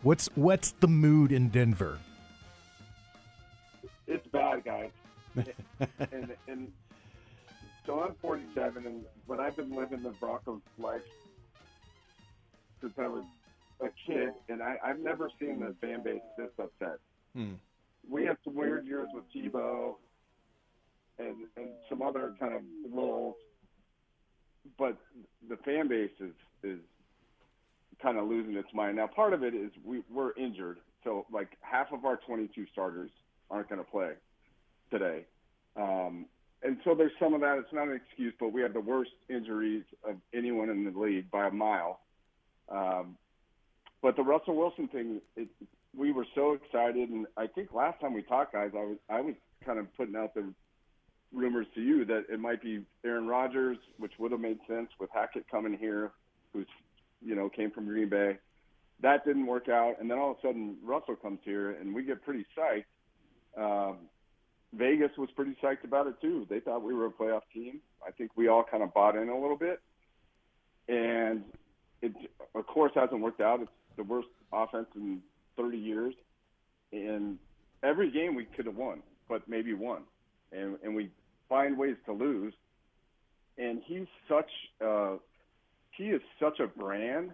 What's the mood in Denver? It's bad, guys. and so I'm 47, and when I've been living the Broncos life since I was a kid, and I've never seen the fan base this upset. We had some weird years with Tebow and some other kind of roles, but the fan base is kind of losing its mind. Now, part of it is we're injured, so like half of our 22 starters aren't going to play today. And so there's some of that. It's not an excuse, but we have the worst injuries of anyone in the league by a mile. But the Russell Wilson thing, we were so excited, and I think last time we talked, guys, I was kind of putting out the rumors to you that it might be Aaron Rodgers, which would have made sense with Hackett coming here, who's came from Green Bay. That didn't work out, and then all of a sudden Russell comes here, and we get pretty psyched. Vegas was pretty psyched about it too. They thought we were a playoff team. I think we all kind of bought in a little bit, and it, of course, hasn't worked out. It's the worst offense in 30 years, and every game we could have won, but maybe won, and we find ways to lose. And he is such a brand,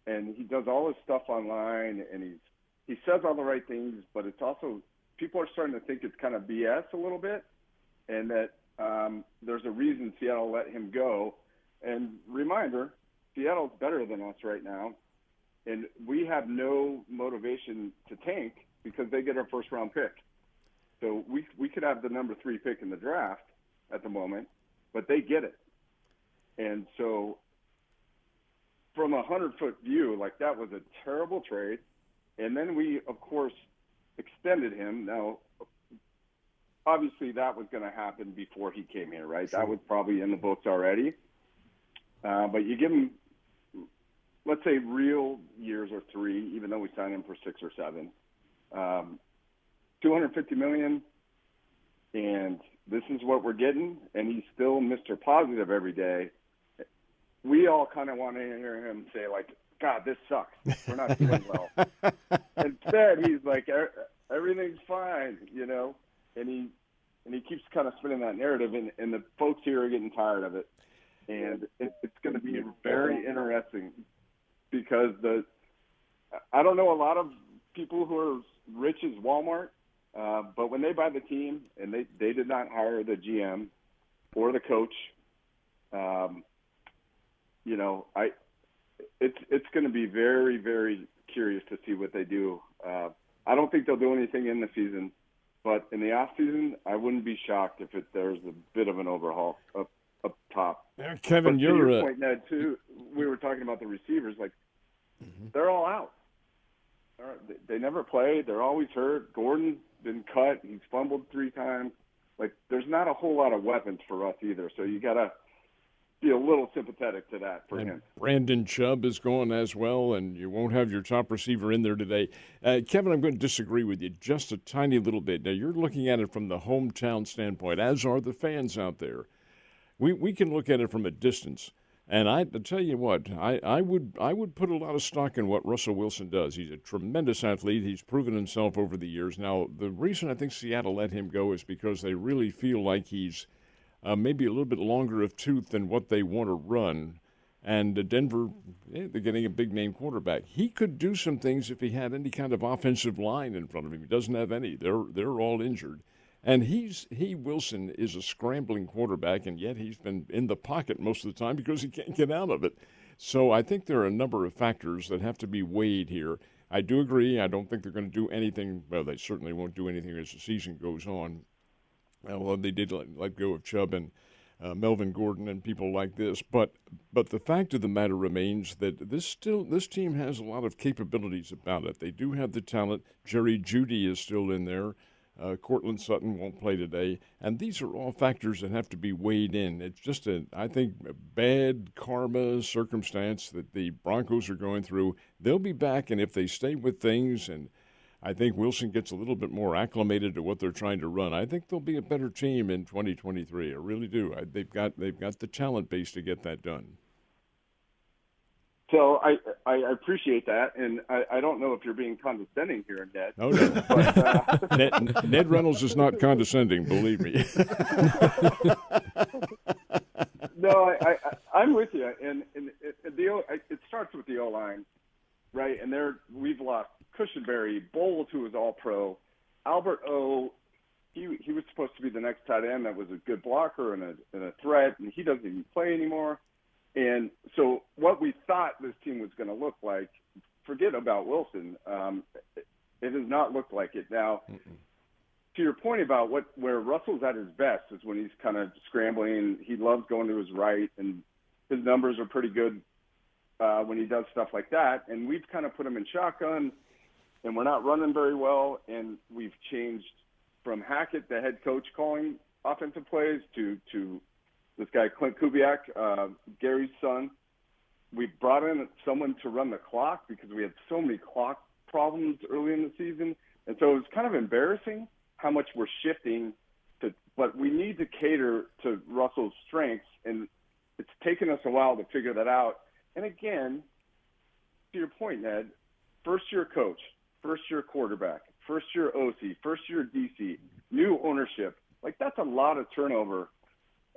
and he does all his stuff online, and he says all the right things, but it's also people are starting to think it's kind of BS a little bit, and that there's a reason Seattle let him go. And reminder, Seattle's better than us right now, and we have no motivation to tank because they get our first-round pick. So we could have the number 3 pick in the draft at the moment, but they get it. And so from a 100-foot view, like that was a terrible trade. And then we, of course, extended him. Now, obviously that was going to happen before he came here, right? Sure. That was probably in the books already. But you give him, let's say, real years or 3, even though we signed him for 6 or 7. $250 million, and this is what we're getting, and he's still Mr. Positive every day. We all kind of want to hear him say, like, God, this sucks. We're not doing well. Instead, he's like, everything's fine, and he keeps kind of spinning that narrative, and the folks here are getting tired of it. And it's going to be very interesting because I don't know a lot of people who are rich as Walmart, but when they buy the team and they did not hire the GM or the coach, it's going to be very, very curious to see what they do. I don't think they'll do anything in the season, but in the off season, I wouldn't be shocked if there's a bit of an overhaul up top. Kevin, but to your point, Ned, too, we were talking about the receivers. Like, they're all out. They never played. They're always hurt. Gordon been cut. He's fumbled 3 times. Like, there's not a whole lot of weapons for us either. So you got to be a little sympathetic to that for him. Brandon Chubb is gone as well, and you won't have your top receiver in there today. Kevin, I'm going to disagree with you just a tiny little bit. Now, you're looking at it from the hometown standpoint, as are the fans out there. We can look at it from a distance. And I tell you what, I would put a lot of stock in what Russell Wilson does. He's a tremendous athlete. He's proven himself over the years. Now, the reason I think Seattle let him go is because they really feel like he's maybe a little bit longer of tooth than what they want to run. And Denver, they're getting a big-name quarterback. He could do some things if he had any kind of offensive line in front of him. He doesn't have any. They're all injured. And Wilson is a scrambling quarterback, and yet he's been in the pocket most of the time because he can't get out of it. So I think there are a number of factors that have to be weighed here. I do agree. I don't think they're going to do anything. Well, they certainly won't do anything as the season goes on. Well, they did let go of Chubb and Melvin Gordon and people like this. But the fact of the matter remains that this team has a lot of capabilities about it. They do have the talent. Jerry Jeudy is still in there. Cortland Sutton won't play today. And these are all factors that have to be weighed in. It's just, I think, a bad karma circumstance that the Broncos are going through. They'll be back, and if they stay with things, and I think Wilson gets a little bit more acclimated to what they're trying to run, I think they'll be a better team in 2023. I really do. They've got the talent base to get that done. So I appreciate that, and I don't know if you're being condescending here, Ned. Oh, no. But, Ned Reynolds is not condescending, believe me. No, I'm with you, and it starts with the O-line, right? And we've lost Cushenberry, Bowles, who was All-Pro, Albert O. He was supposed to be the next tight end that was a good blocker and a threat, and he doesn't even play anymore. And so what we thought this team was going to look like, forget about Wilson. It has not looked like it. Now, to your point about where Russell's at his best is when he's kind of scrambling. He loves going to his right, and his numbers are pretty good when he does stuff like that. And we've kind of put him in shotgun, and we're not running very well. And we've changed from Hackett, the head coach, calling offensive plays, to this guy, Clint Kubiak, Gary's son. We brought in someone to run the clock because we had so many clock problems early in the season. And so it was kind of embarrassing how much we're shifting but we need to cater to Russell's strengths, and it's taken us a while to figure that out. And again, to your point, Ned, first-year coach, first-year quarterback, first-year OC, first-year DC, new ownership. Like, that's a lot of turnover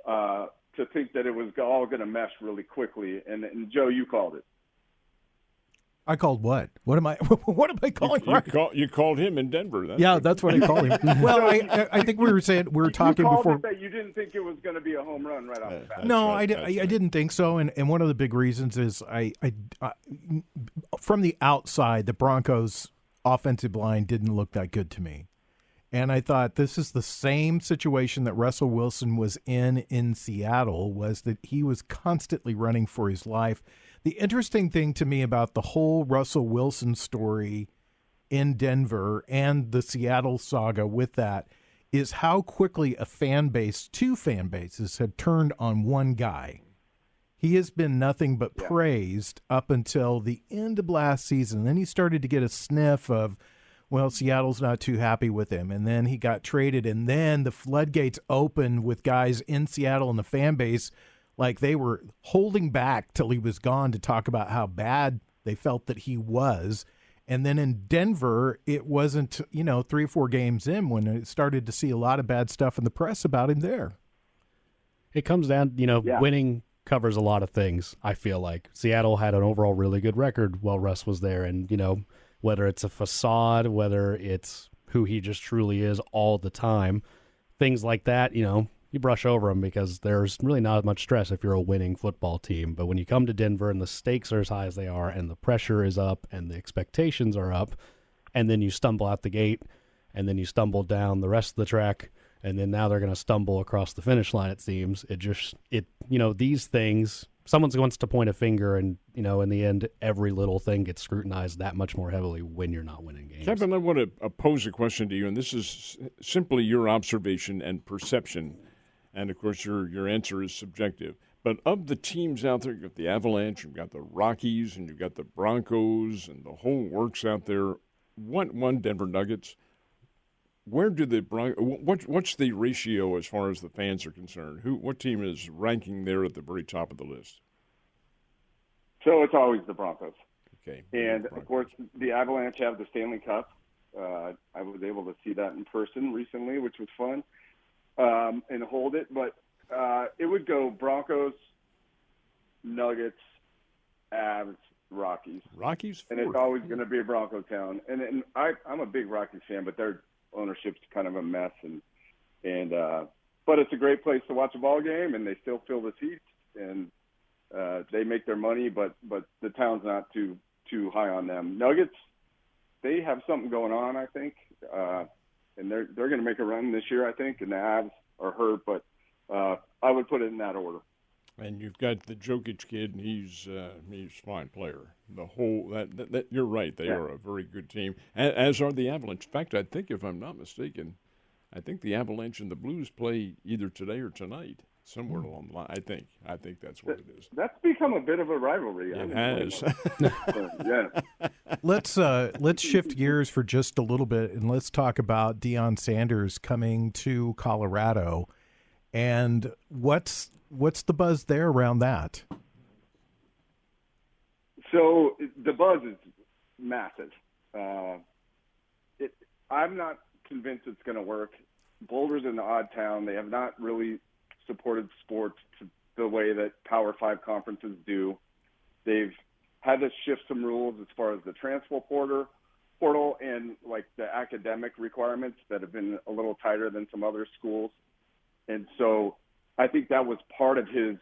to think that it was all going to mesh really quickly. And Joe, you called it. I called what? What am I calling? You called him in Denver. That's what I called him. Well, I think we were talking you called before. It that you didn't think it was going to be a home run right off the bat. No, right, I didn't think so. And one of the big reasons is I from the outside, the Broncos' offensive line didn't look that good to me. And I thought this is the same situation that Russell Wilson was in Seattle, was that he was constantly running for his life. The interesting thing to me about the whole Russell Wilson story in Denver and the Seattle saga with that is how quickly two fan bases have turned on one guy. He has been nothing but praised up until the end of last season. Then he started to get a sniff of, well, Seattle's not too happy with him. And then he got traded. And then the floodgates opened with guys in Seattle and the fan base, like they were holding back till he was gone to talk about how bad they felt that he was. And then in Denver, it wasn't, 3 or 4 games in when it started to see a lot of bad stuff in the press about him there. It comes down, winning covers a lot of things, I feel like. Seattle had an overall really good record while Russ was there. And, whether it's a facade, whether it's who he just truly is all the time, things like that, you brush over them because there's really not much stress if you're a winning football team. But when you come to Denver and the stakes are as high as they are and the pressure is up and the expectations are up, and then you stumble out the gate and then you stumble down the rest of the track, and then now they're going to stumble across the finish line, it seems. These things, someone wants to point a finger, and, in the end, every little thing gets scrutinized that much more heavily when you're not winning games. Kevin, I want to pose a question to you, and this is simply your observation and perception. And, of course, your answer is subjective. But of the teams out there, you've got the Avalanche, you've got the Rockies, and you've got the Broncos, and the whole works out there. One Denver Nuggets. Where do the what's the ratio as far as the fans are concerned? What team is ranking there at the very top of the list? So it's always the Broncos. Okay. And, of course, the Avalanche have the Stanley Cup. I was able to see that in person recently, which was fun. And hold it, but it would go Broncos, Nuggets, Avs, Rockies. Rockies? And it's always going to be a Bronco town. And I'm a big Rockies fan, but their ownership's kind of a mess. But it's a great place to watch a ball game, and they still fill the seats, and they make their money, but the town's not too high on them. Nuggets, they have something going on, I think. And they're going to make a run this year, I think, and the Avs are hurt, but I would put it in that order. And you've got the Jokic kid, and he's a fine player. The whole that you're right, they are a very good team, as are the Avalanche. In fact, I think if I'm not mistaken, I think the Avalanche and the Blues play either today or tonight, somewhere along the line. I think that's what it is. That's become a bit of a rivalry. It has. Let's shift gears for just a little bit, and let's talk about Deion Sanders coming to Colorado. And what's the buzz there around that? So the buzz is massive. I'm not convinced it's going to work. Boulder's an odd town. They have not really supported sports the way that Power 5 conferences do. They've had to shift some rules as far as the transfer portal and like the academic requirements that have been a little tighter than some other schools. And so I think that was part of his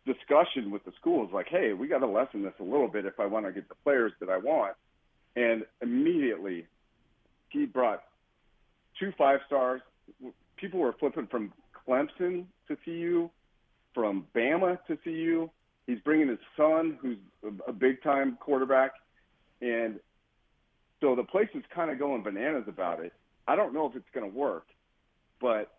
discussion with the schools, like, hey, we got to lessen this a little bit if I want to get the players that I want. And immediately he brought 2 5-stars. People were flipping from Clemson to CU, from Bama to CU. He's bringing his son, who's a big-time quarterback. And so the place is kind of going bananas about it. I don't know if it's going to work, but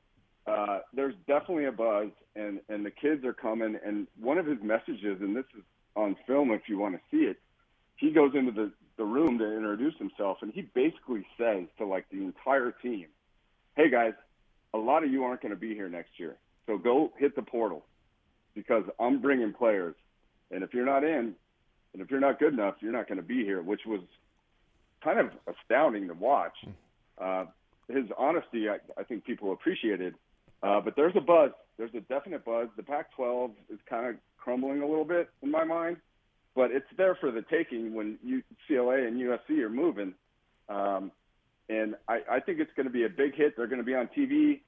there's definitely a buzz, and the kids are coming. And one of his messages, and this is on film if you want to see it, he goes into the room to introduce himself, and he basically says to, like, the entire team, hey, guys, a lot of you aren't going to be here next year, so go hit the portal because I'm bringing players. And if you're not in, and if you're not good enough, you're not going to be here, which was kind of astounding to watch. His honesty, I think people appreciated. But there's a buzz. There's a definite buzz. The Pac-12 is kind of crumbling a little bit in my mind, but it's there for the taking when UCLA and USC are moving. And I think it's going to be a big hit. They're going to be on TV.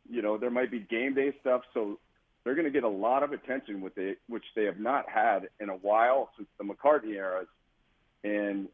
You know, there might be game day stuff, so they're going to get a lot of attention which they have not had in a while since the McCartney eras. And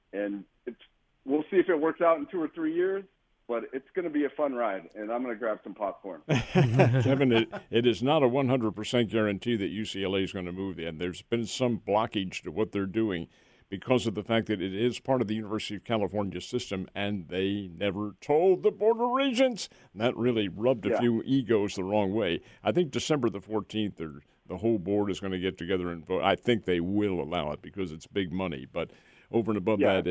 we'll see if it works out in 2 or 3 years. But it's going to be a fun ride, and I'm going to grab some popcorn. Kevin, it is not a 100% guarantee that UCLA is going to move in. There's been some blockage to what they're doing because of the fact that it is part of the University of California system, and they never told the Board of Regents. And that really rubbed a few egos the wrong way. I think December the 14th, the whole board is going to get together and vote. I think they will allow it because it's big money, but over and above that,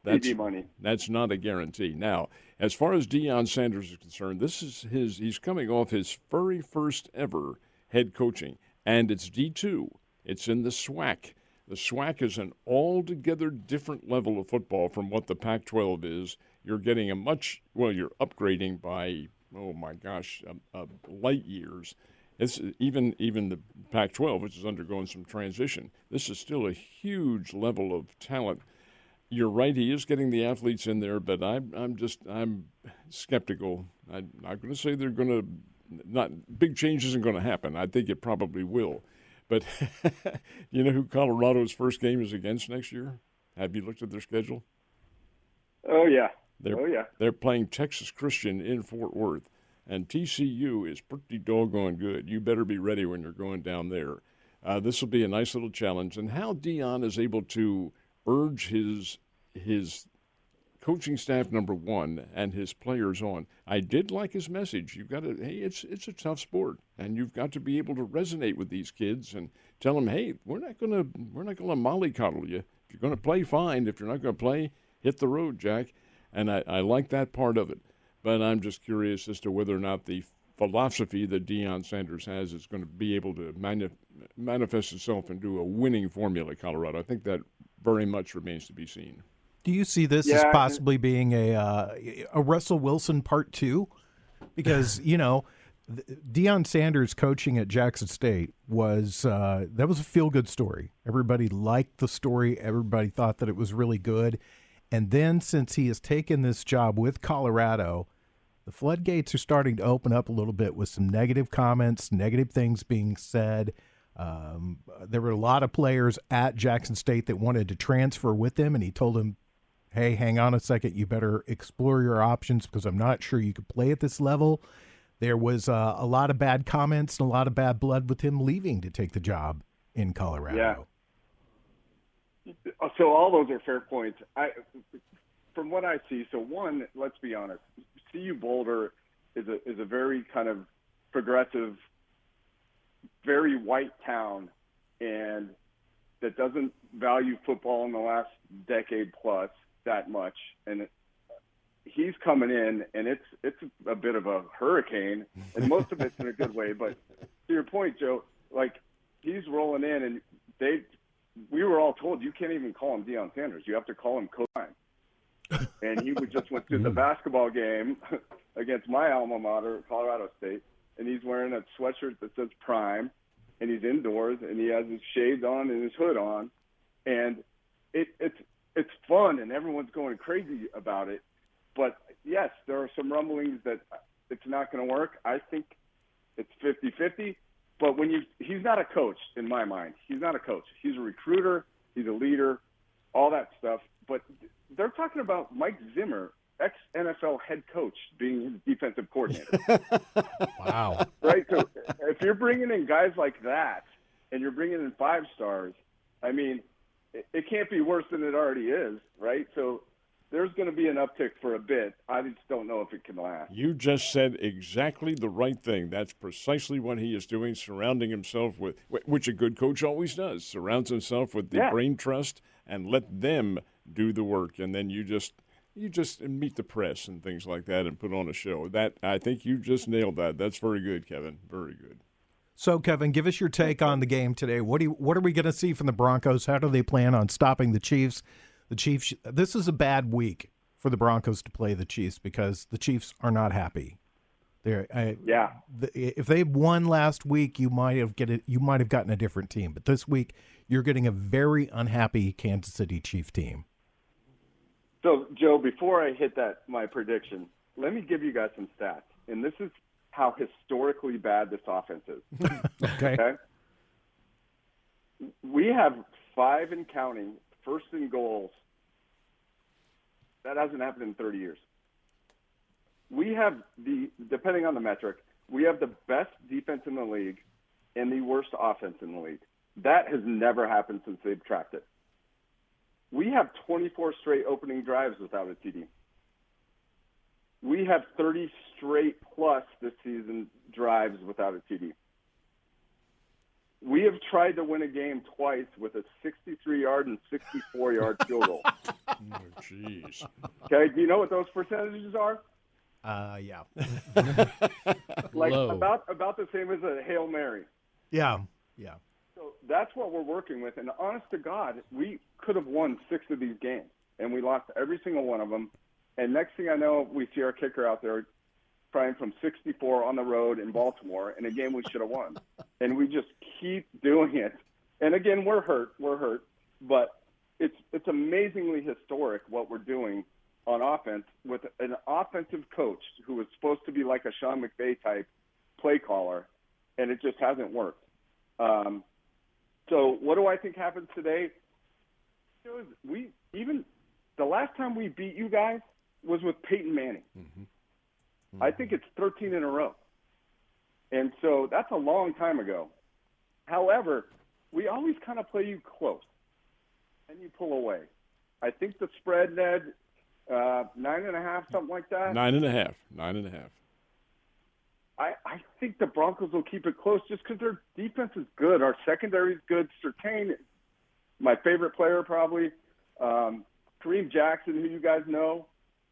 that's money. That's not a guarantee. Now, as far as Deion Sanders is concerned, he's coming off his very first ever head coaching, and it's D2. It's in the SWAC. The SWAC is an altogether different level of football from what the Pac-12 is. You're getting you're upgrading by, oh my gosh, light years. It's even the Pac-12, which is undergoing some transition. This is still a huge level of talent. You're right; he is getting the athletes in there, but I'm skeptical. I'm not going to say they're going to not big change isn't going to happen. I think it probably will, but you know who Colorado's first game is against next year? Have you looked at their schedule? Oh yeah. They're playing Texas Christian in Fort Worth. And TCU is pretty doggone good. You better be ready when you're going down there. This will be a nice little challenge. And how Deion is able to urge his coaching staff, number one, and his players on. I did like his message. You've got to, hey, it's a tough sport, and you've got to be able to resonate with these kids and tell them, hey, we're not gonna mollycoddle you. If you're going to play, fine. If you're not going to play, hit the road, Jack. And I like that part of it. But I'm just curious as to whether or not the philosophy that Deion Sanders has is going to be able to manifest itself into a winning formula at Colorado. I think that very much remains to be seen. Do you see this as possibly being a Russell Wilson part 2? Because, you know, Deion Sanders coaching at Jackson State was a feel-good story. Everybody liked the story. Everybody thought that it was really good. And then since he has taken this job with Colorado, the floodgates are starting to open up a little bit with some negative comments, negative things being said. There were a lot of players at Jackson State that wanted to transfer with him, and he told them, hey, hang on a second, you better explore your options because I'm not sure you could play at this level. There was a lot of bad comments and a lot of bad blood with him leaving to take the job in Colorado. Yeah. So all those are fair points. From what I see, so one, let's be honest, CU Boulder is a very kind of progressive, very white town, and that doesn't value football in the last decade plus that much. And he's coming in, and it's a bit of a hurricane, and most of it's in a good way. But to your point, Joe, like he's rolling in, and we were all told you can't even call him Deion Sanders. You have to call him Coach Prime. And he just went to the basketball game against my alma mater, Colorado State, and he's wearing a sweatshirt that says Prime, and he's indoors, and he has his shades on and his hood on, and it's fun, and everyone's going crazy about it. But, yes, there are some rumblings that it's not going to work. I think it's 50-50. But he's not a coach in my mind. He's not a coach. He's a recruiter. He's a leader, all that stuff. But they're talking about Mike Zimmer, ex-NFL head coach, being his defensive coordinator. Wow. Right? So if you're bringing in guys like that and you're bringing in 5 stars, I mean, it can't be worse than it already is, right? So there's going to be an uptick for a bit. I just don't know if it can last. You just said exactly the right thing. That's precisely what he is doing, surrounding himself with, which a good coach always does, surrounds himself with the brain trust and let them do the work. And then you just meet the press and things like that and put on a show. That, I think you just nailed that. That's very good, Kevin. Very good. So, Kevin, give us your take on the game today. What are we going to see from the Broncos? How do they plan on stopping the Chiefs? The Chiefs. This is a bad week for the Broncos to play the Chiefs because the Chiefs are not happy. If they won last week, you might have gotten a different team. But this week, you're getting a very unhappy Kansas City Chief team. So, Joe, before I hit my prediction, let me give you guys some stats. And this is how historically bad this offense is. Okay. We have 5 and counting first and goals. That hasn't happened in 30 years. We have depending on the metric, we have the best defense in the league and the worst offense in the league. That has never happened since they've tracked it. We have 24 straight opening drives without a TD. We have 30 straight plus this season drives without a TD. We have tried to win a game twice with a 63-yard and 64-yard field goal. Oh, jeez. Okay, do you know what those percentages are? Yeah. Like Low. about the same as a Hail Mary. Yeah. So that's what we're working with. And honest to God, we could have won 6 of these games, and we lost every single one of them. And next thing I know, we see our kicker out there trying from 64 on the road in Baltimore in a game we should have won. And we just keep doing it. And again, we're hurt, but it's amazingly historic what we're doing on offense with an offensive coach who is supposed to be like a Sean McVay type play caller, and it just hasn't worked. So what do I think happens today? The last time we beat you guys was with Peyton Manning. Mm-hmm. I think it's 13 in a row. And so that's a long time ago. However, we always kind of play you close, and you pull away. I think the spread, Ned, 9.5, something like that. 9.5. I think the Broncos will keep it close just because their defense is good. Our secondary is good. Surtain, my favorite player probably. Kareem Jackson, who you guys know,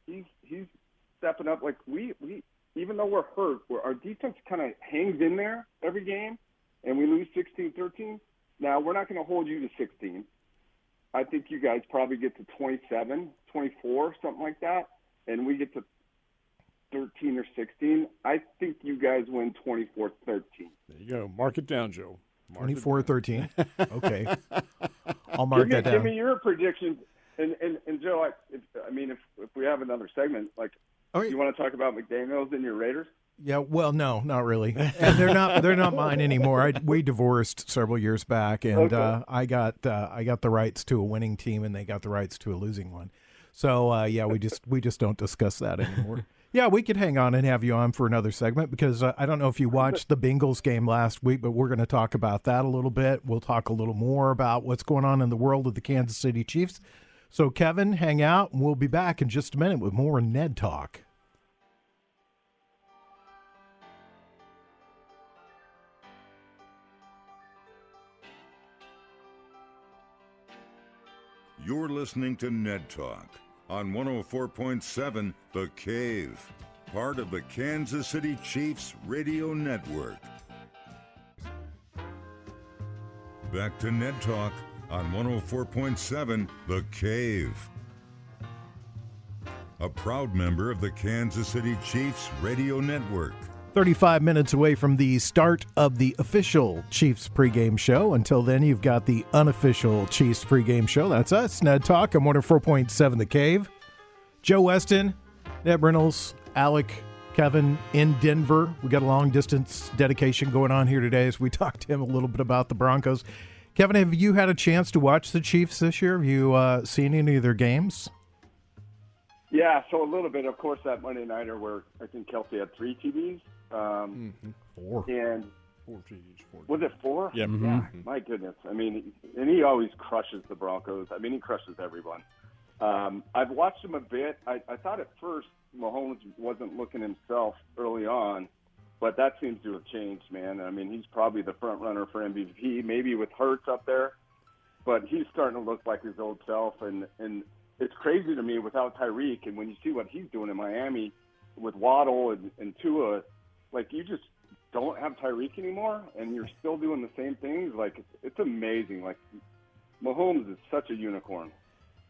he's stepping up. Like we even though we're hurt, our defense kind of hangs in there every game, and we lose 16-13. Now, we're not going to hold you to 16. I think you guys probably get to 27, 24, something like that, and we get to 13 or 16. I think you guys win 24-13. There you go. Mark it down, Joe. 24-13. Okay. I'll mark that down. Give me your predictions. And Joe, if we have another segment, you want to talk about McDaniels and your Raiders? Yeah, well, no, not really. And they're not mine anymore. We divorced several years back, and okay. I got the rights to a winning team, and they got the rights to a losing one. So we just don't discuss that anymore. Yeah, we could hang on and have you on for another segment because I don't know if you watched the Bengals game last week, but we're going to talk about that a little bit. We'll talk a little more about what's going on in the world of the Kansas City Chiefs. So, Kevin, hang out, and we'll be back in just a minute with more Ned Talk. You're listening to Ned Talk on 104.7 The Cave, part of the Kansas City Chiefs radio network. Back to Ned Talk on 104.7 The Cave. A proud member of the Kansas City Chiefs radio network. 35 minutes away from the start of the official Chiefs pregame show. Until then, you've got the unofficial Chiefs pregame show. That's us, Ned Talk. I'm 104.7 The Cave. Joe Westen, Ned Reynolds, Alec, Kevin in Denver. We got a long-distance dedication going on here today as we talk to him a little bit about the Broncos. Kevin, have you had a chance to watch the Chiefs this year? Have you seen any of their games? Yeah, so a little bit. Of course, that Monday Nighter where I think Kelsey had 3 TVs. 4. And 4 TVs. 4 was it 4? Yep. Yeah, my goodness. I mean, and he always crushes the Broncos. I mean, he crushes everyone. I've watched him a bit. I thought at first Mahomes wasn't looking himself early on, but that seems to have changed, man. I mean, he's probably the front runner for MVP, maybe with Hurts up there, but he's starting to look like his old self, and it's crazy to me without Tyreek, and when you see what he's doing in Miami with Waddle and Tua, like you just don't have Tyreek anymore, and you're still doing the same things. Like it's amazing. Like Mahomes is such a unicorn.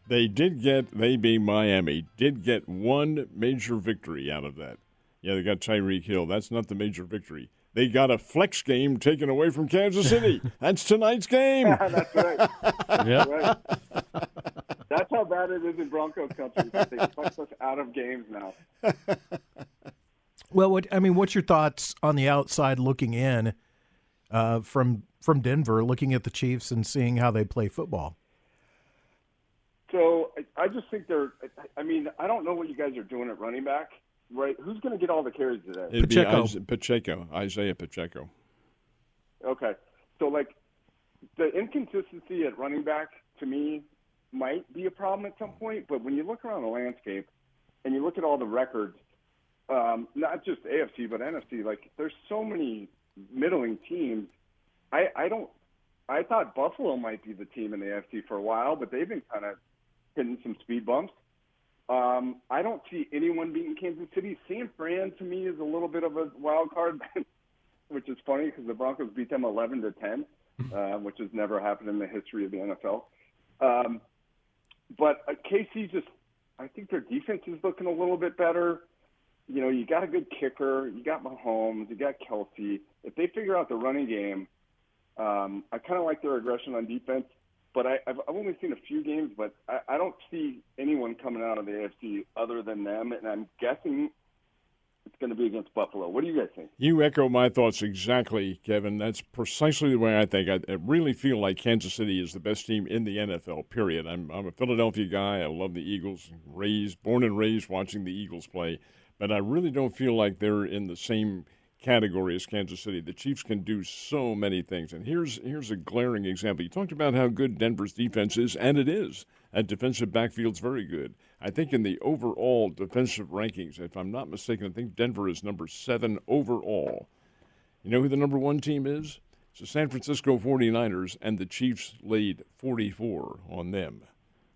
They being Miami, did get one major victory out of that. Yeah, they got Tyreek Hill. That's not the major victory. They got a flex game taken away from Kansas City. That's tonight's game. That's right. Yep. Right. That's how bad it is in Broncos country. They flex us out of games now. Well, what's your thoughts on the outside looking in from Denver, looking at the Chiefs and seeing how they play football? So I just think I don't know what you guys are doing at running back, right? Who's going to get all the carries today? It'd be Isaiah Pacheco. Okay. So, the inconsistency at running back, to me, might be a problem at some point. But when you look around the landscape and you look at all the records, not just AFC but NFC, there's so many middling teams. I thought Buffalo might be the team in the AFC for a while, but they've been kind of hitting some speed bumps. I don't see anyone beating Kansas City. San Fran, to me, is a little bit of a wild card, which is funny because the Broncos beat them 11-10, which has never happened in the history of the NFL. But KC I think their defense is looking a little bit better. You know, you got a good kicker. You got Mahomes. You got Kelsey. If they figure out the running game, I kind of like their aggression on defense. But I've only seen a few games, but I don't see anyone coming out of the AFC other than them, and I'm guessing it's going to be against Buffalo. What do you guys think? You echo my thoughts exactly, Kevin. That's precisely the way I think. I really feel like Kansas City is the best team in the NFL, period. I'm a Philadelphia guy. I love the Eagles, born and raised watching the Eagles play. But I really don't feel like they're in the same category as Kansas City. The Chiefs can do so many things. And here's a glaring example. You talked about how good Denver's defense is, and it is. That defensive backfield's very good. I think in the overall defensive rankings, if I'm not mistaken, I think Denver is number 7 overall. You know who the number 1 team is? It's the San Francisco 49ers, and the Chiefs laid 44 on them.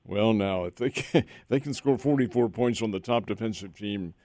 Well, now, if they can score 44 points on the top defensive team,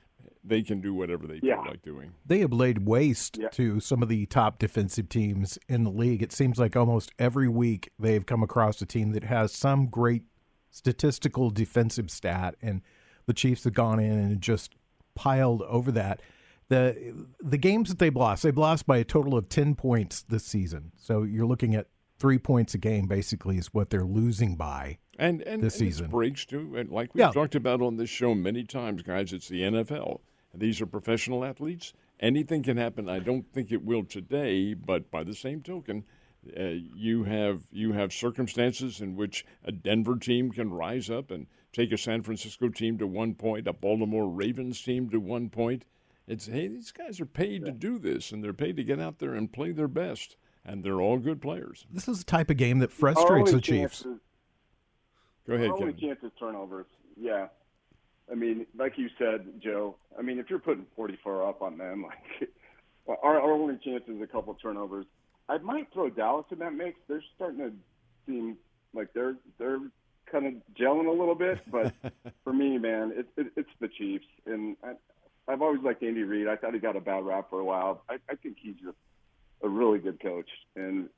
they can do whatever they feel like doing. They have laid waste to some of the top defensive teams in the league. It seems like almost every week they've come across a team that has some great statistical defensive stat, and the Chiefs have gone in and just piled over that. The games that they've lost by a total of 10 points this season. So you're looking at 3 points a game basically is what they're losing by this season. It's breaks too, and like we've talked about on this show many times, guys, it's the NFL. These are professional athletes. Anything can happen. I don't think it will today, but by the same token, you have circumstances in which a Denver team can rise up and take a San Francisco team to 1 point, a Baltimore Ravens team to 1 point. It's, hey, these guys are paid to do this, and they're paid to get out there and play their best, and they're all good players. This is the type of game that frustrates the Chiefs. Go ahead, Our only Kevin. chance is turnovers. Yeah. I mean, like you said, Joe, I mean, if you're putting 44 up on them, our only chance is a couple turnovers. I might throw Dallas in that mix. They're starting to seem like they're kind of gelling a little bit. But for me, man, it's the Chiefs. And I've always liked Andy Reid. I thought he got a bad rap for a while. I think he's just a really good coach. And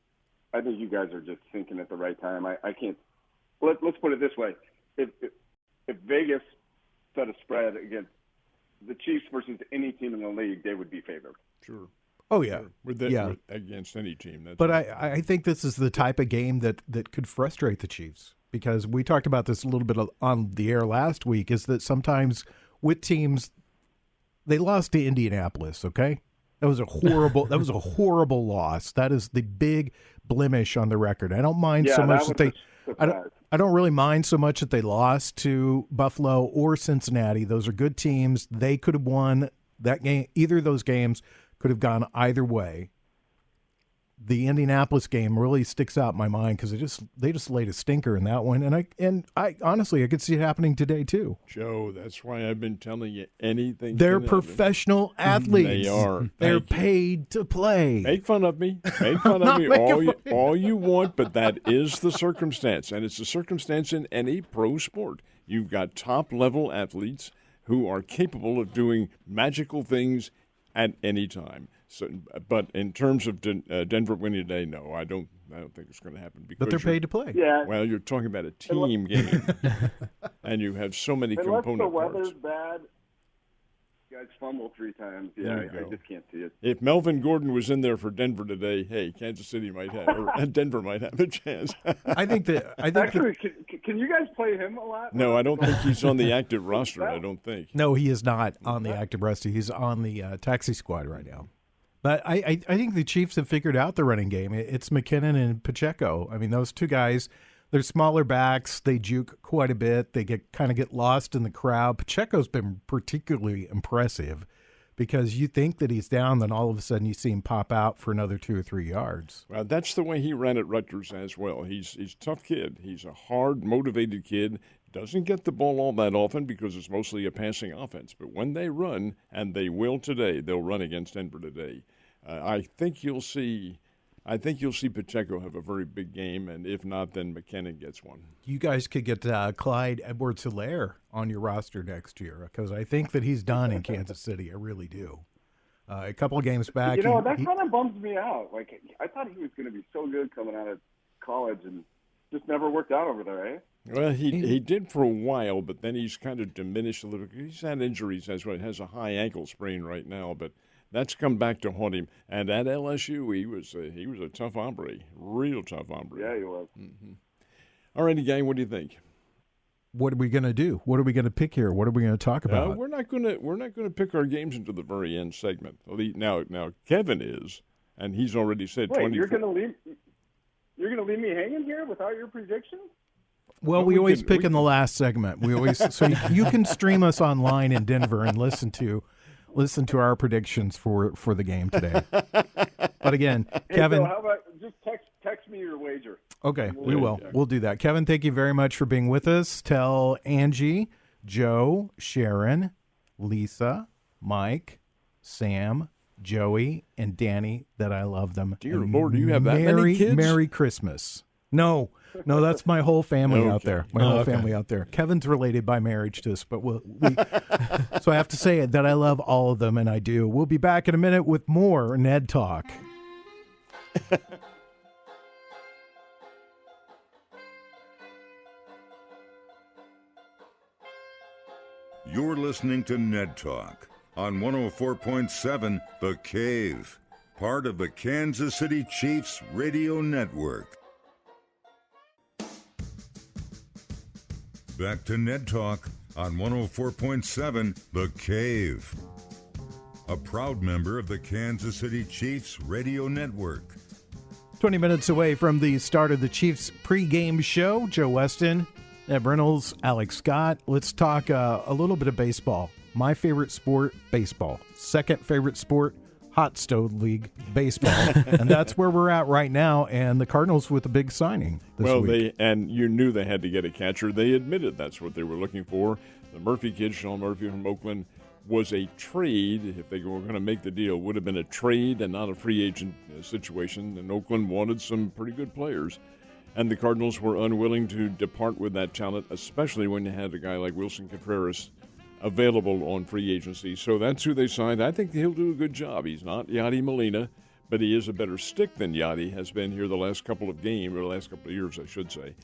I think you guys are just thinking at the right time. I can't. Let's put it this way: if Vegas set a spread against the Chiefs versus any team in the league, they would be favored. Sure. Oh, yeah. Sure. With against any team. But I think this is the type of game that could frustrate the Chiefs, because we talked about this a little bit on the air last week, is that sometimes with teams, they lost to Indianapolis, okay? That was a horrible loss. That is the big blemish on the record. I don't mind so much that they I don't really mind so much that they lost to Buffalo or Cincinnati. Those are good teams. They could have won that game. Either of those games could have gone either way. The Indianapolis game really sticks out in my mind because they just laid a stinker in that one, and I honestly I could see it happening today too. Joe, that's why I've been telling you anything. They're professional athletes. They are. They're paid to play. Make fun of me. Make fun of me all you want, but that is the circumstance, and it's the circumstance in any pro sport. You've got top-level athletes who are capable of doing magical things at any time. So, but in terms of Denver winning today, no, I don't think it's going to happen. But they're paid to play. Yeah. Well, you're talking about a team game, and you have so many component parts. Unless the weather's bad, you guys fumble 3 times. Yeah, I just can't see it. If Melvin Gordon was in there for Denver today, hey, Kansas City might have, or Denver might have a chance. Actually, can you guys play him a lot? No, I don't think he's on the active roster. I don't think. No, he is not on the active roster. He's on the taxi squad right now. But I think the Chiefs have figured out the running game. It's McKinnon and Pacheco. I mean, those two guys, they're smaller backs. They juke quite a bit. They kind of get lost in the crowd. Pacheco's been particularly impressive because you think that he's down, then all of a sudden you see him pop out for another 2 or 3 yards. Well, that's the way he ran at Rutgers as well. He's a tough kid. He's a hard, motivated kid. Doesn't get the ball all that often because it's mostly a passing offense. But when they run, and they will today, they'll run against Denver today. I think you'll see Pacheco have a very big game, and if not, then McKinnon gets one. You guys could get Clyde Edwards-Helaire on your roster next year because I think that he's done in Kansas City. I really do. A couple of games back, that kind of bums me out. Like I thought he was going to be so good coming out of college, and just never worked out over there, eh? Well, he did for a while, but then he's kind of diminished a little. He's had injuries as well. He has a high ankle sprain right now, but that's come back to haunt him. And at LSU, he was a tough hombre, real tough hombre. Yeah, he was. Mm-hmm. All righty, gang, what do you think? What are we going to do? What are we going to pick here? What are we going to talk about? We're not going to pick our games until the very end segment. Now Kevin is, and he's already said 20. You're going to leave me hanging here without your prediction? Well, we always pick in the last segment. We always so you can stream us online in Denver and listen to our predictions for the game today. But again, Kevin, so how about just text me your wager? Okay, we will. We'll do that. Kevin, thank you very much for being with us. Tell Angie, Joe, Sharon, Lisa, Mike, Sam, Joey, and Danny that I love them. Dear Lord, do you have that many kids? Merry Christmas. No, that's my whole family out there. My whole family out there. Kevin's related by marriage to us, but so I have to say that I love all of them, and I do. We'll be back in a minute with more Ned Talk. You're listening to Ned Talk on 104.7 The Cave, part of the Kansas City Chiefs radio network. Back to Ned Talk on 104.7 The Cave, a proud member of the Kansas City Chiefs radio network. 20 minutes away from the start of the Chiefs pregame show. Joe Westen, Ned Reynolds, Alex Scott. Let's talk a little bit of baseball. My favorite sport, baseball. Second favorite sport, hot stove league, baseball. And that's where we're at right now. And the Cardinals with a big signing this week. And you knew they had to get a catcher. They admitted that's what they were looking for. The Murphy kid, Sean Murphy from Oakland, was a trade. If they were going to make the deal, would have been a trade and not a free agent situation. And Oakland wanted some pretty good players. And the Cardinals were unwilling to depart with that talent, especially when you had a guy like Wilson Contreras available on free agency. So that's who they signed. I think he'll do a good job. He's not Yadi Molina, but he is a better stick than Yachty has been here the last couple of years, I should say.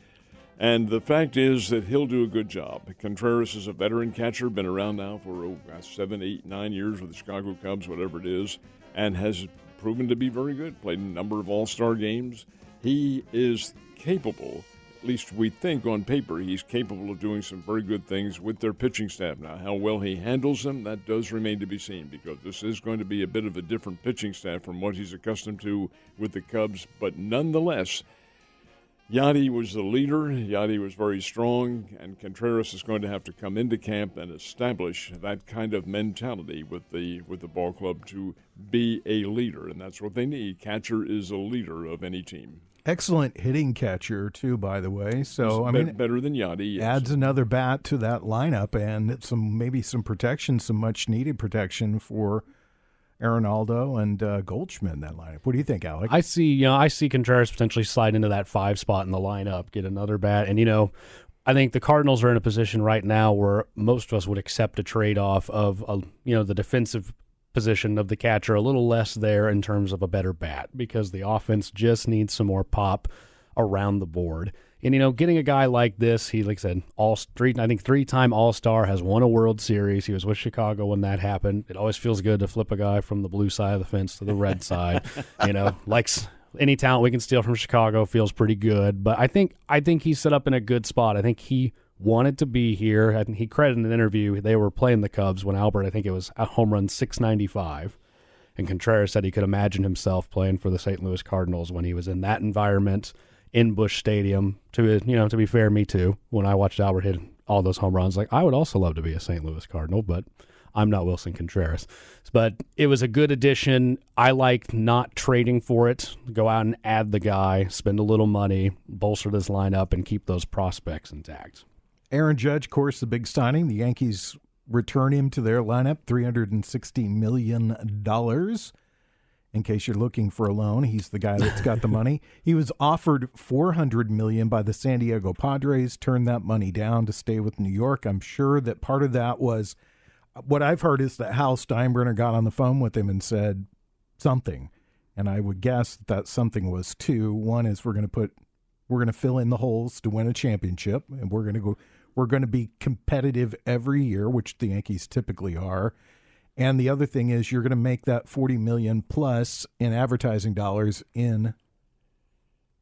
And the fact is that he'll do a good job. Contreras is a veteran catcher, been around now for 7, 8, 9 years with the Chicago Cubs, whatever it is, and has proven to be very good. Played a number of all-star games. He is capable, at least we think on paper, he's capable of doing some very good things with their pitching staff. Now, how well he handles them, that does remain to be seen, because this is going to be a bit of a different pitching staff from what he's accustomed to with the Cubs. But nonetheless, Yachty was the leader. Yachty was very strong, and Contreras is going to have to come into camp and establish that kind of mentality with the ball club to be a leader, and that's what they need. Catcher is a leader of any team. Excellent hitting catcher, too, by the way. So better than Yachty. Yes. Adds another bat to that lineup, and maybe some protection, some much-needed protection for Arenaldo and Goldschmidt in that lineup. What do you think, Alec? I see Contreras potentially slide into that 5 spot in the lineup, get another bat, and I think the Cardinals are in a position right now where most of us would accept a trade-off of the defensive position of the catcher, a little less there in terms of a better bat, because the offense just needs some more pop around the board. And, getting a guy like this, he, like I said, 3-time All-Star, has won a World Series. He was with Chicago when that happened. It always feels good to flip a guy from the blue side of the fence to the red side. Likes any talent we can steal from Chicago, feels pretty good. But I think he's set up in a good spot. I think he wanted to be here. I think he credited in an interview, they were playing the Cubs when Albert, I think it was at home run 695. And Contreras said he could imagine himself playing for the St. Louis Cardinals when he was in that environment in Busch Stadium. To be fair, me too. When I watched Albert hit all those home runs, I would also love to be a St. Louis Cardinal, but I'm not Wilson Contreras. But it was a good addition. I like not trading for it. Go out and add the guy, spend a little money, bolster this lineup, and keep those prospects intact. Aaron Judge, of course, the big signing. The Yankees return him to their lineup, $360 million. In case you're looking for a loan, he's the guy that's got the money. He was offered $400 million by the San Diego Padres, turned that money down to stay with New York. I'm sure that part of that was, what I've heard is that Hal Steinbrenner got on the phone with him and said something. And I would guess that something was two. One is we're going to fill in the holes to win a championship, and we're going to be competitive every year, which the Yankees typically are. And the other thing is you're going to make that $40 million plus in advertising dollars in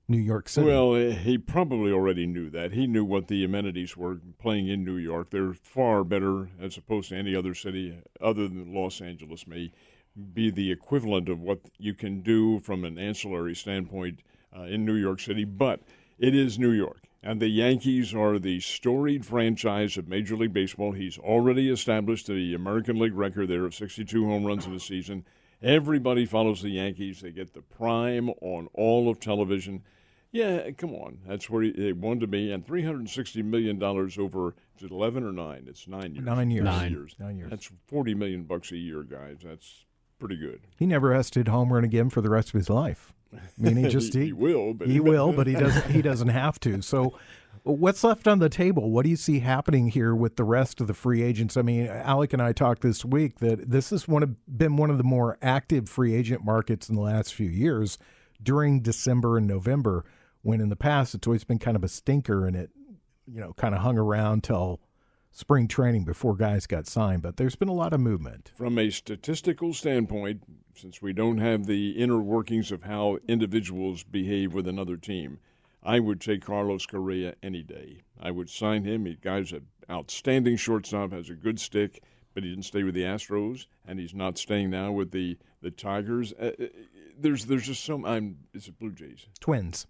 New York City. Well, he probably already knew that. He knew what the amenities were playing in New York. They're far better as opposed to any other city other than Los Angeles may be the equivalent of what you can do from an ancillary standpoint in New York City. But it is New York. And the Yankees are the storied franchise of Major League Baseball. He's already established the American League record there of 62 home runs in a season. Everybody follows the Yankees. They get the prime on all of television. Yeah, come on. That's where they wanted to be. And $360 million over, is it 11 or 9? It's 9 years. 9 years. 9 years. That's $40 million a year, guys. That's pretty good. He never has to hit home run again for the rest of his life. I mean, he will, but he doesn't have to. So, what's left on the table? What do you see happening here with the rest of the free agents? I mean, Alec and I talked this week that this has been one of the more active free agent markets in the last few years during December and November. When in the past it's always been kind of a stinker, and it kind of hung around till spring training before guys got signed, but there's been a lot of movement. From a statistical standpoint, since we don't have the inner workings of how individuals behave with another team, I would take Carlos Correa any day. I would sign him. The guy's an outstanding shortstop, has a good stick, but he didn't stay with the Astros, and he's not staying now with the Tigers. There's just some – it's the Blue Jays. Twins.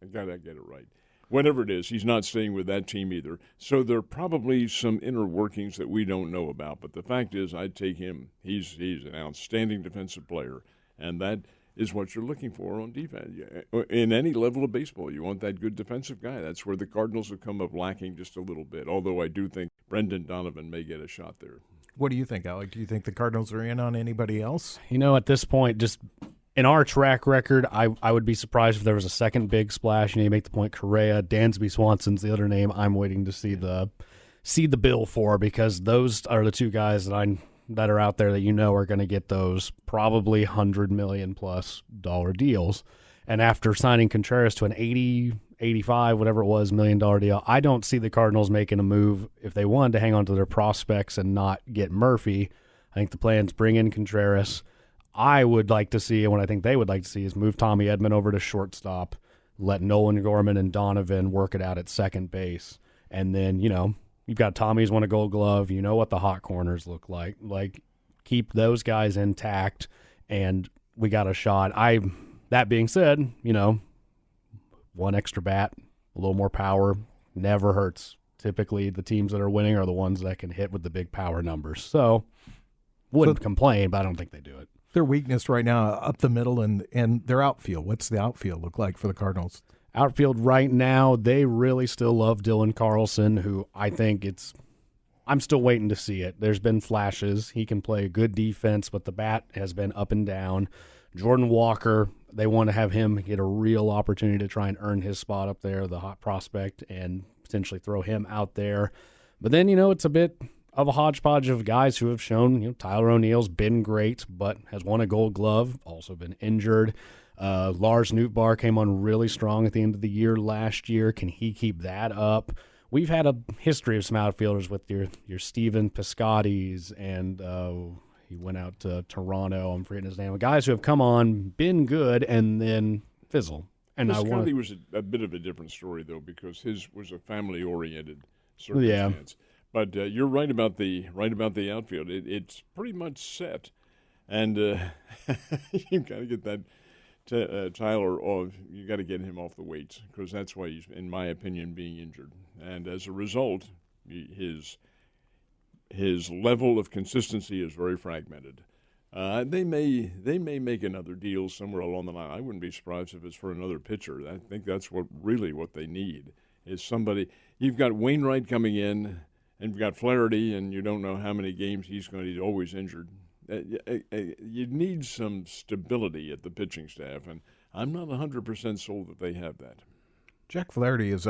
I got to get it right. Whatever it is, he's not staying with that team either. So there are probably some inner workings that we don't know about. But the fact is, I'd take him. He's an outstanding defensive player, and that is what you're looking for on defense. In any level of baseball, you want that good defensive guy. That's where the Cardinals have come up lacking just a little bit, although I do think Brendan Donovan may get a shot there. What do you think, Alec? Do you think the Cardinals are in on anybody else? At this point, just – in our track record, I would be surprised if there was a second big splash. You make the point, Correa, Dansby Swanson's the other name I'm waiting to see the bill for, because those are the two guys that that are out there that are going to get those probably $100 million plus deals. And after signing Contreras to an 80, 85, whatever it was, $1 million deal, I don't see the Cardinals making a move if they wanted to hang on to their prospects and not get Murphy. I think the plan's bring in Contreras. I would like to see, and what I think they would like to see, is move Tommy Edman over to shortstop, let Nolan Gorman and Donovan work it out at second base. And then, you've got Tommy's won a Gold Glove. You know what the hot corners look like. Like, keep those guys intact, and we got a shot. That being said, one extra bat, a little more power, never hurts. Typically, the teams that are winning are the ones that can hit with the big power numbers. So, wouldn't complain, but I don't think they do it. Their weakness right now up the middle and their outfield. What's the outfield look like for the Cardinals? Outfield right now, they really still love Dylan Carlson, who I think I'm still waiting to see it. There's been flashes. He can play good defense, but the bat has been up and down. Jordan Walker, they want to have him get a real opportunity to try and earn his spot up there, the hot prospect, and potentially throw him out there. But then, it's a bit of a hodgepodge of guys who have shown, Tyler O'Neill's been great, but has won a Gold Glove, also been injured. Lars Nootbaar came on really strong at the end of the year last year. Can he keep that up? We've had a history of some outfielders with your Steven Piscotty's, and he went out to Toronto. I'm forgetting his name. Guys who have come on, been good, and then fizzle. And Piscotty was a bit of a different story, though, because his was a family-oriented circumstance. Yeah. But you're right about the outfield. It's pretty much set, and you've got to get that Tyler off. You got to get him off the weights because that's why he's, in my opinion, being injured. And as a result, his level of consistency is very fragmented. They may make another deal somewhere along the line. I wouldn't be surprised if it's for another pitcher. I think that's what they need is somebody. You've got Wainwright coming in. And you've got Flaherty, and you don't know how many games he's always injured. You need some stability at the pitching staff, and I'm not 100% sold that they have that. Jack Flaherty is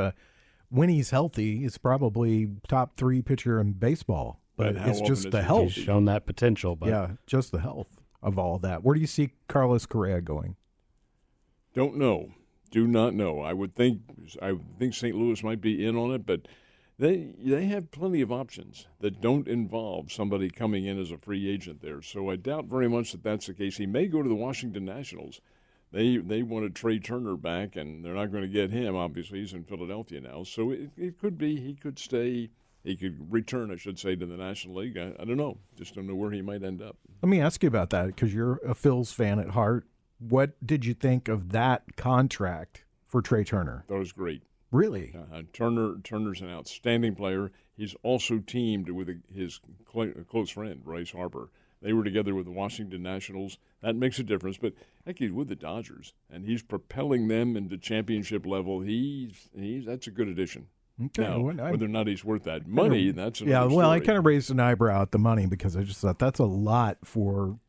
when he's healthy, is probably top 3 pitcher in baseball. But it's just the health. He's shown that potential. But yeah, just the health of all that. Where do you see Carlos Correa going? Don't know. Do not know. I think St. Louis might be in on it, but They have plenty of options that don't involve somebody coming in as a free agent there. So I doubt very much that that's the case. He may go to the Washington Nationals. They wanted Trey Turner back, and they're not going to get him. Obviously, he's in Philadelphia now. So it could be he could stay. He could return, I should say, to the National League. I don't know. Just don't know where he might end up. Let me ask you about that because you're a Phils fan at heart. What did you think of that contract for Trey Turner? That was great. Really? Turner's an outstanding player. He's also teamed with his close friend, Bryce Harper. They were together with the Washington Nationals. That makes a difference. But heck, he's with the Dodgers, and he's propelling them into championship level. That's a good addition. Okay. Now, whether or not he's worth that money, that's another story. I kind of raised an eyebrow at the money because I just thought that's a lot for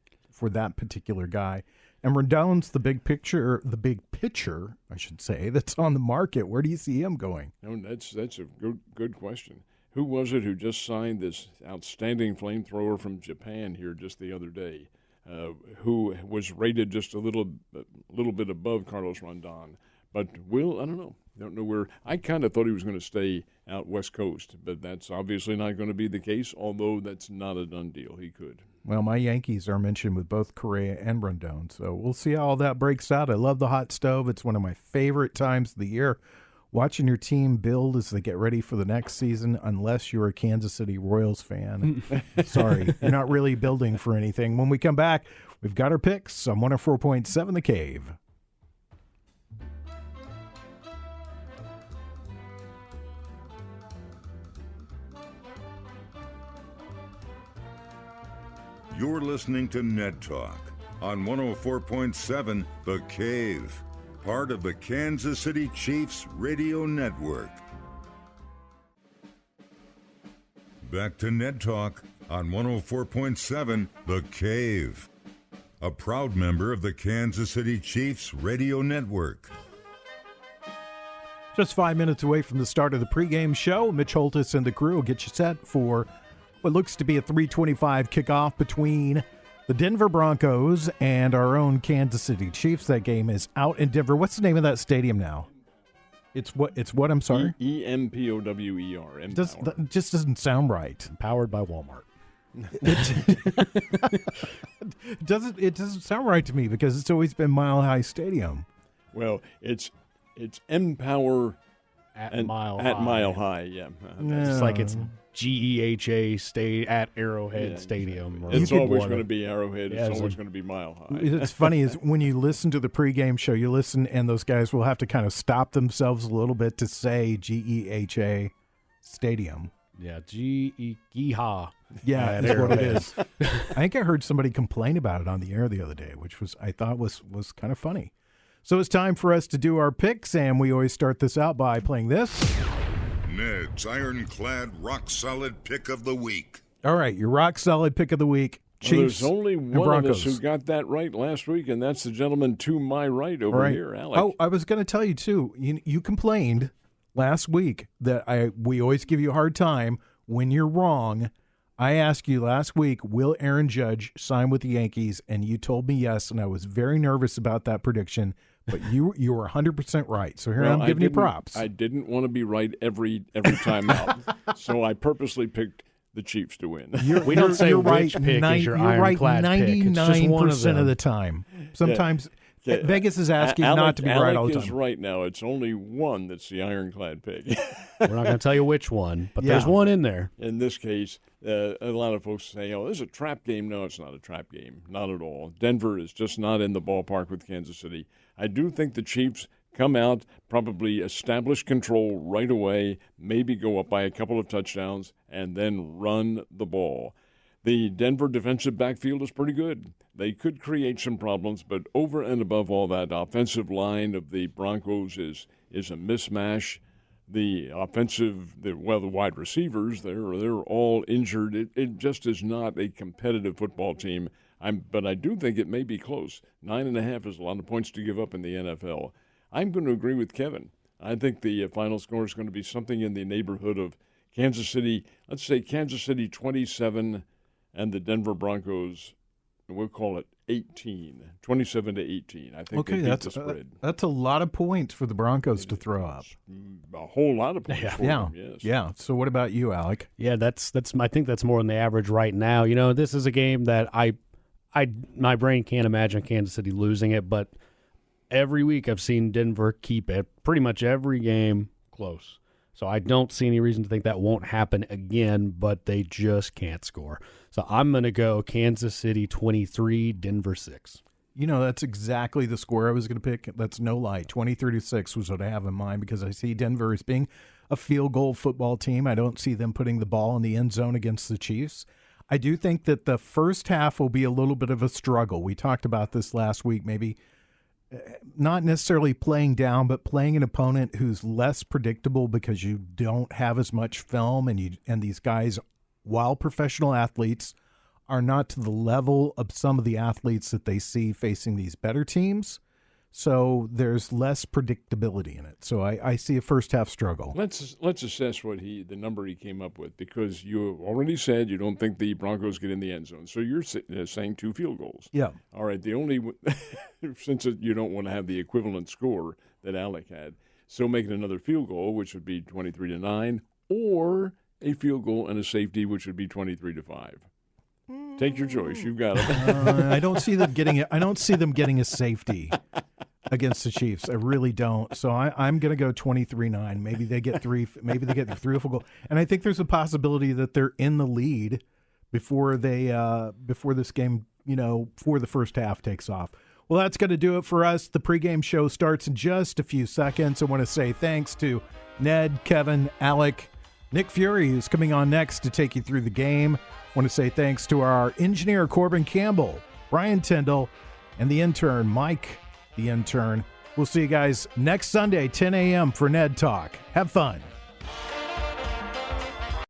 that particular guy. And Rendon's the big pitcher, I should say, that's on the market. Where do you see him going? No, that's a good question. Who was it who just signed this outstanding flamethrower from Japan here just the other day, who was rated just a little bit above Carlos Rondon? But I don't know. Don't know where. I kind of thought he was going to stay out West Coast, but that's obviously not going to be the case, although that's not a done deal. He could. Well, my Yankees are mentioned with both Correa and Rondon, so we'll see how all that breaks out. I love the hot stove. It's one of my favorite times of the year. Watching your team build as they get ready for the next season, unless you're a Kansas City Royals fan. Sorry, you're not really building for anything. When we come back, we've got our picks on 104.7 The Cave. You're listening to Ned Talk on 104.7 The Cave, part of the Kansas City Chiefs radio network. Back to Ned Talk on 104.7 The Cave, a proud member of the Kansas City Chiefs radio network. Just 5 minutes away from the start of the pregame show. Mitch Holtis and the crew will get you set for what looks to be a 3:25 kickoff between the Denver Broncos and our own Kansas City Chiefs. That game is out in Denver. What's the name of that stadium now? It's what? I'm sorry. EMPOWER. It just doesn't sound right. Powered by Walmart. It doesn't sound right to me because it's always been Mile High Stadium. Well, it's Empower at Mile High. Yeah. It's like it's GEHA at Arrowhead Stadium. It's always going to be Arrowhead. Yeah, it's always going to be Mile High. It's funny is when you listen to the pregame show, you listen and those guys will have to kind of stop themselves a little bit to say GEHA Stadium. Yeah, GEHA. Yeah, that's what it is. I think I heard somebody complain about it on the air the other day, which I thought was kind of funny. So it's time for us to do our picks, and we always start this out by playing this. Ned's Ironclad Rock Solid Pick of the Week. All right, your rock solid pick of the week, Chiefs. There's only and one Broncos. of us who got that right last week, and that's the gentleman to my right over here, Alec. Oh, I was going to tell you, too. You complained last week that we always give you a hard time when you're wrong. I asked you last week, will Aaron Judge sign with the Yankees? And you told me yes, and I was very nervous about that prediction. But you were 100% right. So here I'm giving you props. I didn't want to be right every time out, so I purposely picked the Chiefs to win. We don't say you're which right, pick is your you're right ironclad pick. It's just one 99% of the time. Sometimes Yeah. Vegas is asking not to be right all the time. Alec is right now. It's only one that's the ironclad pick. We're not going to tell you which one, but Yeah. there's one in there. In this case, a lot of folks say, oh, this is a trap game. No, it's not a trap game. Not at all. Denver is just not in the ballpark with Kansas City. I do think the Chiefs come out, probably establish control right away, maybe go up by a couple of touchdowns, and then run the ball. The Denver defensive backfield is pretty good. They could create some problems, but over and above all that, offensive line of the Broncos is a mismatch. The wide receivers, they're all injured. It just is not a competitive football team. But I do think it may be close. 9.5 is a lot of points to give up in the NFL. I'm going to agree with Kevin. I think the final score is going to be something in the neighborhood of Kansas City. Let's say Kansas City 27 and the Denver Broncos, we'll call it 18, 27-18. I think they beat the spread. That's a lot of points for the Broncos to throw up. A whole lot of points for them, yes. Yeah. So what about you, Alec? Yeah, that's. I think that's more than the average right now. You know, this is a game that my brain can't imagine Kansas City losing it, but every week I've seen Denver keep it pretty much every game close. So I don't see any reason to think that won't happen again, but they just can't score. So I'm going to go Kansas City 23, Denver 6. You know, that's exactly the score I was going to pick. That's no lie. 23-6 was what I have in mind because I see Denver as being a field goal football team. I don't see them putting the ball in the end zone against the Chiefs. I do think that the first half will be a little bit of a struggle. We talked about this last week, maybe not necessarily playing down, but playing an opponent who's less predictable because you don't have as much film, and these guys, while professional athletes, are not to the level of some of the athletes that they see facing these better teams. So there's less predictability in it. So I see a first half struggle. Let's assess the number he came up with, because you already said you don't think the Broncos get in the end zone. So you're saying 2 field goals. Yeah. All right. The only since you don't want to have the equivalent score that Alec had, so make it another field goal, which would be 23-9, or a field goal and a safety, which would be 23-5. Take your choice. You've got it. I don't see them getting it. I don't see them getting a safety against the Chiefs. I really don't. So I'm going to go 23-9. Maybe they get 3. Maybe they get 3 goal. And I think there's a possibility that they're in the lead before this game, before the first half takes off. Well, that's going to do it for us. The pregame show starts in just a few seconds. I want to say thanks to Ned, Kevin, Alec, Nick Fury, who's coming on next to take you through the game. I want to say thanks to our engineer, Corbin Campbell, Brian Tyndall, and the intern, Mike, the intern. We'll see you guys next Sunday, 10 a.m. for Ned Talk. Have fun.